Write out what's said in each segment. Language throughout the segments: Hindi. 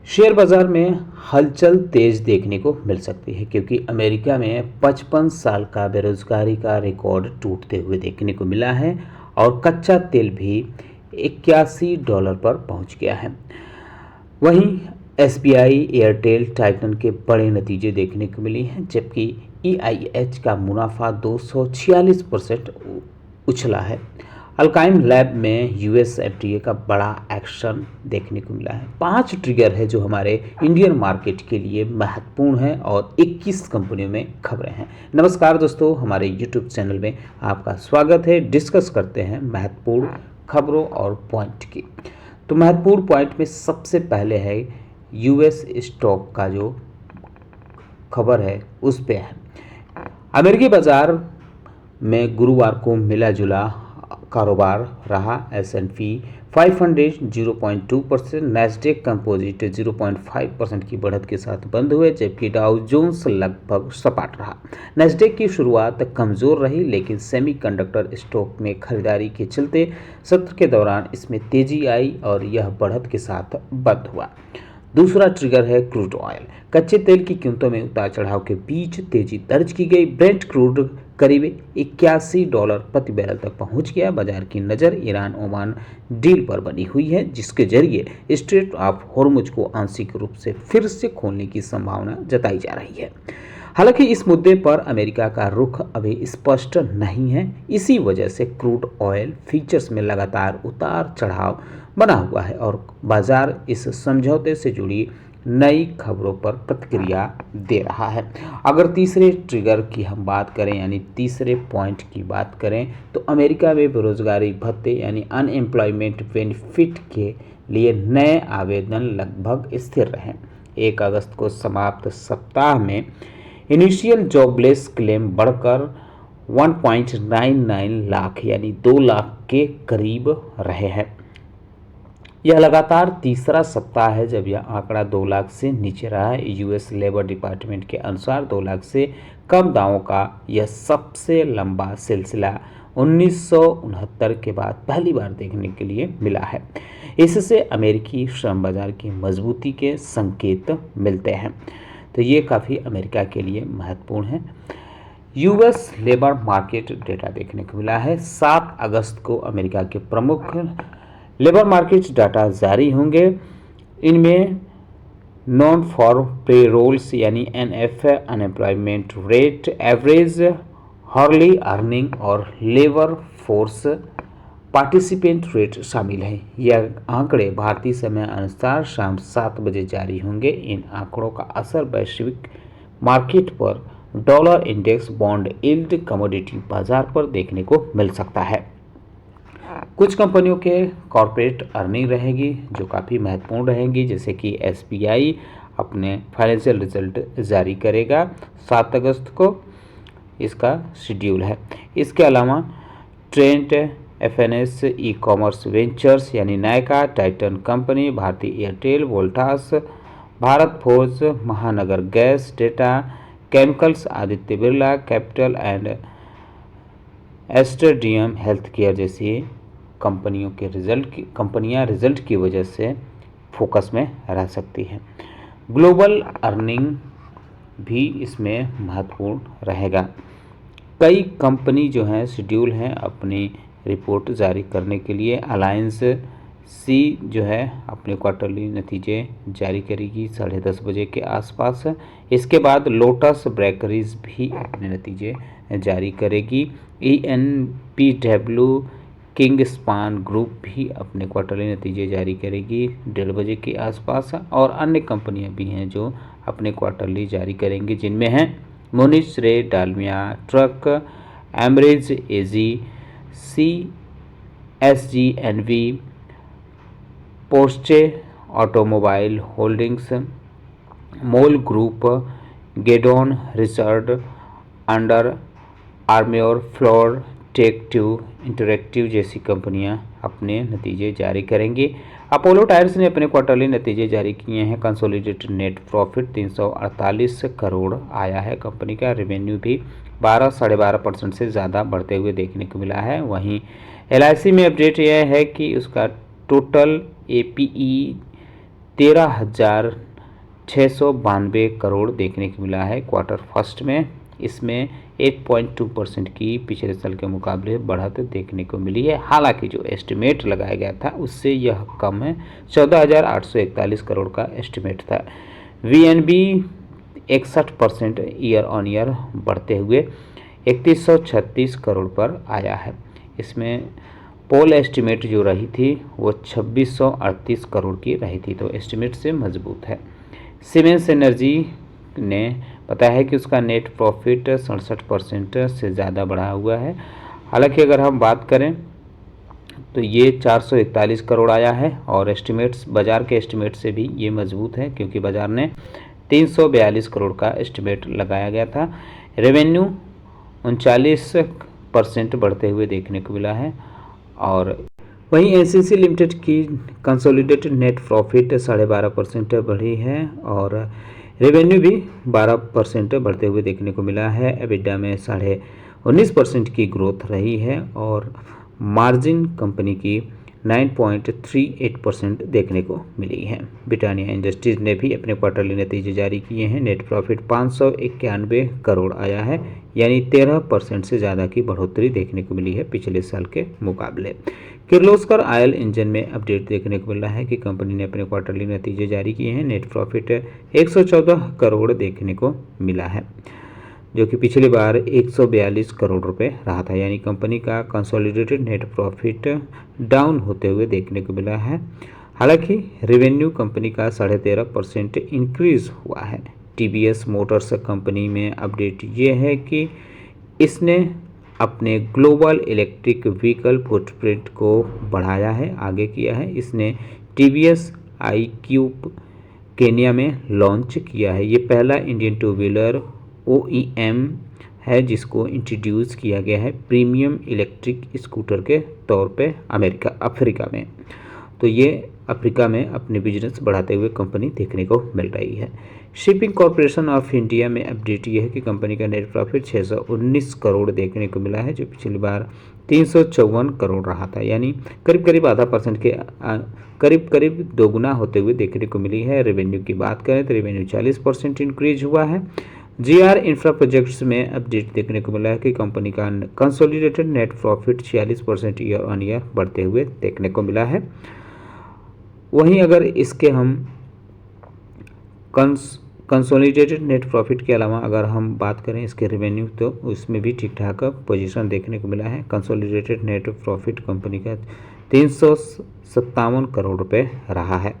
शेयर बाजार में हलचल तेज देखने को मिल सकती है क्योंकि अमेरिका में 55 साल का बेरोजगारी का रिकॉर्ड टूटते हुए देखने को मिला है और कच्चा तेल भी $81 पर पहुंच गया है। वहीं एसबीआई, एयरटेल, टाइटन के बड़े नतीजे देखने को मिले हैं, जबकि ईआईएच का मुनाफा 246% उछला है। अल्काइम लैब में यूएस एफडीए का बड़ा एक्शन देखने को मिला है। 5 ट्रिगर है जो हमारे इंडियन मार्केट के लिए महत्वपूर्ण है और 21 कंपनियों में खबरें हैं। नमस्कार दोस्तों, हमारे यूट्यूब चैनल में आपका स्वागत है। डिस्कस करते हैं महत्वपूर्ण खबरों और पॉइंट की। तो महत्वपूर्ण पॉइंट में सबसे पहले है यूएस स्टॉक का जो खबर है उस पे है। अमेरिकी बाजार में गुरुवार को मिला जुला कारोबार रहा। S&P 500 0.2%, नैस्डैक कंपोजिट 0.5% की बढ़त के साथ बंद हुए, जबकि डाउ जोन्स लगभग सपाट रहा। नैस्डैक की शुरुआत कमजोर रही, लेकिन सेमीकंडक्टर स्टॉक में खरीदारी के चलते सत्र के दौरान इसमें तेजी आई और यह बढ़त के साथ बंद हुआ। दूसरा ट्रिगर है क्रूड ऑयल। कच्चे तेल की कीमतों में उतार चढ़ाव के बीच तेजी दर्ज की गई। ब्रेंट क्रूड करीब $81 प्रति बैरल तक पहुंच गया। बाजार की नज़र ईरान ओमान डील पर बनी हुई है, जिसके जरिए स्ट्रेट ऑफ हॉर्मुज को आंशिक रूप से फिर से खोलने की संभावना जताई जा रही है। हालांकि इस मुद्दे पर अमेरिका का रुख अभी स्पष्ट नहीं है। इसी वजह से क्रूड ऑयल फ्यूचर्स में लगातार उतार चढ़ाव बना हुआ है और बाजार इस समझौते से जुड़ी नई खबरों पर प्रतिक्रिया दे रहा है। अगर तीसरे ट्रिगर की हम बात करें, यानी तीसरे पॉइंट की बात करें, तो अमेरिका में बेरोजगारी भत्ते यानी अनएम्प्लॉयमेंट बेनिफिट के लिए नए आवेदन लगभग स्थिर रहे। 1 अगस्त को समाप्त सप्ताह में इनिशियल जॉबलेस क्लेम बढ़कर 1.99 लाख यानी 2 लाख के करीब रहे हैं। यह लगातार तीसरा सप्ताह है जब यह आंकड़ा 2 लाख से नीचे रहा है। यूएस लेबर डिपार्टमेंट के अनुसार 2 लाख से कम दावों का यह सबसे लंबा सिलसिला 1969 के बाद पहली बार देखने के लिए मिला है। इससे अमेरिकी श्रम बाजार की मजबूती के संकेत मिलते हैं। तो ये काफ़ी अमेरिका के लिए महत्वपूर्ण है। यूएस लेबर मार्केट डेटा देखने को मिला है। 7 अगस्त को अमेरिका के प्रमुख लेबर मार्केट डाटा जारी होंगे। इनमें नॉन फॉर पेरोल्स यानी NF, unemployment rate, average hourly earning और लेबर फोर्स पार्टिसिपेंट रेट शामिल है। यह आंकड़े भारतीय समय अनुसार शाम 7 बजे जारी होंगे। इन आंकड़ों का असर वैश्विक मार्केट पर dollar index, bond yield, commodity बाजार पर देखने को मिल सकता है। कुछ कंपनियों के कॉर्पोरेट अर्निंग रहेगी जो काफ़ी महत्वपूर्ण रहेंगी, जैसे कि SBI अपने फाइनेंशियल रिजल्ट जारी करेगा 7 अगस्त को, इसका शेड्यूल है। इसके अलावा Trent, FNS, e commerce ventures यानी Nykaa, Titan company, Bharti Airtel, Voltas, Bharat forge, Mahanagar gas, data chemicals, Aditya Birla capital and Aster DM health care जैसी कंपनियां रिजल्ट की वजह से फोकस में रह सकती हैं। ग्लोबल अर्निंग भी इसमें महत्वपूर्ण रहेगा। कई कंपनी जो हैं शेड्यूल हैं अपनी रिपोर्ट जारी करने के लिए। अलायंस सी जो है अपने क्वार्टरली नतीजे जारी करेगी 10:30 बजे के आसपास। इसके बाद लोटस ब्रेकरीज भी अपने नतीजे जारी करेगी। ENPW किंग स्पान ग्रुप भी अपने क्वार्टरली नतीजे जारी करेगी 1:30 बजे के आसपास। और अन्य कंपनियां भी हैं जो अपने क्वार्टरली जारी करेंगी, जिनमें हैं मोनिश, रे, डालमिया ट्रक, एमरेज, AG, CSG, NV, Porsche automobile holdings, MOL group, Gedeon Richter, under armour, Fluor take two interactive जैसी कंपनियां अपने नतीजे जारी करेंगी। अपोलो टायर्स ने अपने क्वार्टरली नतीजे जारी किए हैं। कंसोलिडेटेड नेट प्रॉफिट 348 करोड़ आया है। कंपनी का रेवेन्यू भी 12-12.5% से ज़्यादा बढ़ते हुए देखने को मिला है। वहीं LIC में अपडेट यह है कि उसका टोटल APE 13,692 करोड़ देखने को मिला है क्वार्टर फर्स्ट में। इसमें 8.2% की पिछले साल के मुकाबले बढ़त देखने को मिली है। हालांकि जो एस्टिमेट लगाया गया था उससे यह कम है, 14,841 करोड़ का एस्टिमेट था। वीएनबी 61% ईयर ऑन ईयर बढ़ते हुए 3136 करोड़ पर आया है। इसमें पोल एस्टिमेट जो रही थी वो 2638 करोड़ की रही थी, तो एस्टिमेट से मजबूत है। सीमेंस एनर्जी ने बताया है कि उसका नेट प्रॉफिट 67% से ज़्यादा बढ़ा हुआ है। हालांकि अगर हम बात करें तो ये 441 करोड़ आया है और एस्टिमेट्स बाज़ार के एस्टिमेट से भी ये मजबूत है, क्योंकि बाज़ार ने 342 करोड़ का एस्टिमेट लगाया गया था। रेवेन्यू 39% बढ़ते हुए देखने को मिला है। और वहीं एनसीसी लिमिटेड की कंसोलिडेटेड नेट प्रॉफिट 12.5% बढ़ी है और रेवेन्यू भी 12% बढ़ते हुए देखने को मिला है। एबिडा में 19.5% की ग्रोथ रही है और मार्जिन कंपनी की 9.38% देखने को मिली है। ब्रिटानिया इंडस्ट्रीज ने भी अपने क्वार्टरली नतीजे जारी किए हैं। नेट प्रॉफिट 591 करोड़ आया है, यानी 13% से ज़्यादा की बढ़ोतरी देखने को मिली है पिछले साल के मुकाबले। किर्लोस्कर ऑयल इंजन में अपडेट देखने को मिल रहा है कि कंपनी ने अपने क्वार्टरली नतीजे जारी किए हैं। नेट प्रॉफिट 114 करोड़ देखने को मिला है, जो कि पिछली बार 142 करोड़ रुपए रहा था, यानी कंपनी का कंसोलिडेटेड नेट प्रॉफिट डाउन होते हुए देखने को मिला है। हालांकि रेवेन्यू कंपनी का 13.5% इंक्रीज हुआ है। टीवीएस मोटर्स कंपनी में अपडेट ये है कि इसने अपने ग्लोबल इलेक्ट्रिक व्हीकल फुटप्रिंट को बढ़ाया है, आगे किया है। इसने टीवीएस iQube केन्या में लॉन्च किया है। ये पहला इंडियन टू व्हीलर OEM है जिसको इंट्रोड्यूस किया गया है प्रीमियम इलेक्ट्रिक स्कूटर के तौर पे अफ्रीका में। तो ये अफ्रीका में अपने बिजनेस बढ़ाते हुए कंपनी देखने को मिल रही है। शिपिंग कॉरपोरेशन ऑफ इंडिया में अपडेट ये है कि कंपनी का नेट प्रॉफिट 619 करोड़ देखने को मिला है, जो पिछली बार 354 करोड़ रहा था, यानी करीब आधा परसेंट के करीब दोगुना होते हुए देखने को मिली है। रेवेन्यू की बात करें तो रेवेन्यू 40% इंक्रीज हुआ है। GR इंफ्रा प्रोजेक्ट्स में अपडेट देखने को मिला है कि कंपनी का consolidated net profit 46% year on year बढ़ते हुए देखने को मिला है। वहीं अगर इसके हम कंसोलिडेटेड नेट प्रॉफिट के अलावा अगर हम बात करें इसके रेवेन्यू, तो उसमें भी ठीक ठाक पोजीशन देखने को मिला है। कंसोलिडेटेड नेट प्रॉफिट कंपनी का 357 करोड़ रुपए रहा है।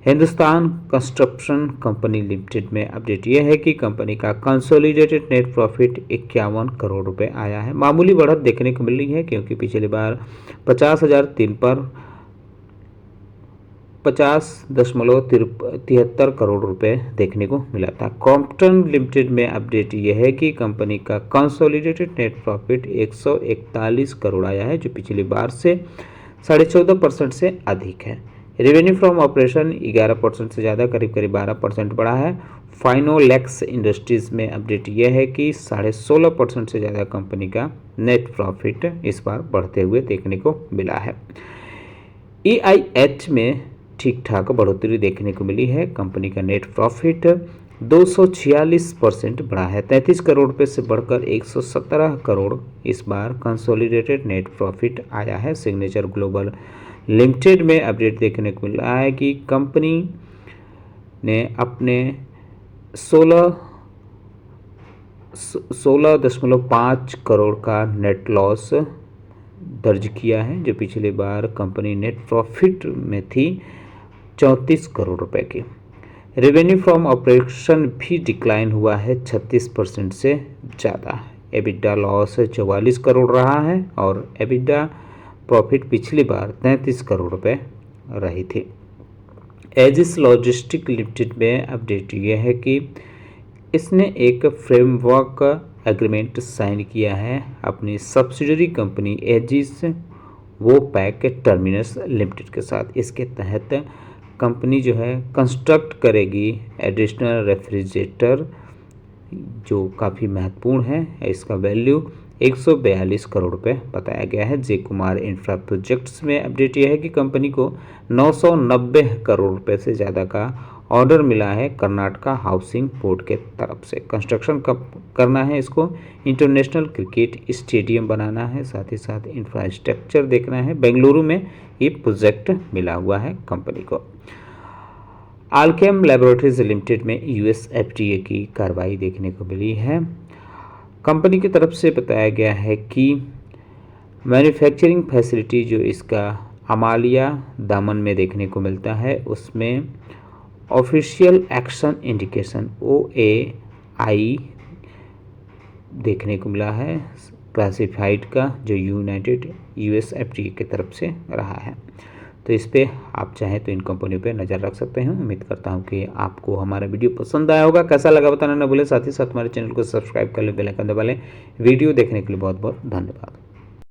हिंदुस्तान कंस्ट्रक्शन कंपनी लिमिटेड में अपडेट यह है कि कंपनी का कंसोलिडेटेड नेट प्रॉफिट 51 करोड़ रुपए आया है। मामूली बढ़त देखने को मिल रही है, क्योंकि पिछली बार 50,003 पर 50.73 करोड़ रुपए देखने को मिला था। क्रॉम्पटन लिमिटेड में अपडेट यह है कि कंपनी का कंसोलिडेटेड नेट प्रॉफिट 141 करोड़ आया है, जो पिछली बार से 14.5% से अधिक है। रेवेन्यू फ्रॉम ऑपरेशन 11% से ज़्यादा करीब 12% बढ़ा है। फाइनोलेक्स इंडस्ट्रीज में अपडेट यह है कि 16.5% से ज़्यादा कंपनी का नेट प्रॉफिट इस बार बढ़ते हुए देखने को मिला है। EIH में ठीक ठाक बढ़ोतरी देखने को मिली है। कंपनी का नेट प्रॉफिट 246% बढ़ा है, 33 करोड़ रुपये से बढ़कर 117 करोड़ इस बार कंसोलिडेटेड नेट प्रॉफिट आया है। सिग्नेचर ग्लोबल लिमिटेड में अपडेट देखने को मिल रहा है कि कंपनी ने अपने 16.5 करोड़ का नेट लॉस दर्ज किया है, जो पिछली बार कंपनी नेट प्रॉफिट में थी 34 करोड़ रुपए की। रेवेन्यू फ्रॉम ऑपरेशन भी डिक्लाइन हुआ है 36% से ज़्यादा। एबिडा लॉस 44 करोड़ रहा है और एबिडा प्रॉफिट पिछली बार 33 करोड़ रुपए रही थी। एजिस लॉजिस्टिक लिमिटेड में अपडेट यह है कि इसने एक फ्रेमवर्क एग्रीमेंट साइन किया है अपनी subsidiary company Aegis Vopak terminals limited के साथ। इसके तहत कंपनी जो है कंस्ट्रक्ट करेगी एडिशनल रेफ्रिजरेटर, जो काफ़ी महत्वपूर्ण है। इसका वैल्यू 142 करोड़ रुपए बताया गया है। जे कुमार इंफ्रा प्रोजेक्ट्स में अपडेट यह है कि कंपनी को 990 करोड़ रुपए से ज़्यादा का ऑर्डर मिला है कर्नाटका हाउसिंग बोर्ड के तरफ से। कंस्ट्रक्शन कब करना है इसको? इंटरनेशनल क्रिकेट स्टेडियम बनाना है, साथ ही साथ इंफ्रास्ट्रक्चर देखना है। बेंगलुरु में ये प्रोजेक्ट मिला हुआ है कंपनी को। आलकेम लैबोरेटरीज लिमिटेड में यूएस एफडीए की कार्रवाई देखने को मिली है। कंपनी की तरफ से बताया गया है कि मैन्युफैक्चरिंग फैसिलिटी जो इसका अमालिया दामन में देखने को मिलता है, उसमें ऑफिशियल एक्शन इंडिकेशन OAI देखने को मिला है क्लासिफाइड का, जो यूनाइटेड यूएस एफडीए की तरफ से रहा है। तो इस पे आप चाहें तो इन कंपनियों पे नज़र रख सकते हैं। उम्मीद करता हूँ कि आपको हमारा वीडियो पसंद आया होगा। कैसा लगा बताना ना भूलें। साथ ही साथ हमारे चैनल को सब्सक्राइब कर लें, बेल आइकन दबा लें। वीडियो देखने के लिए बहुत बहुत धन्यवाद।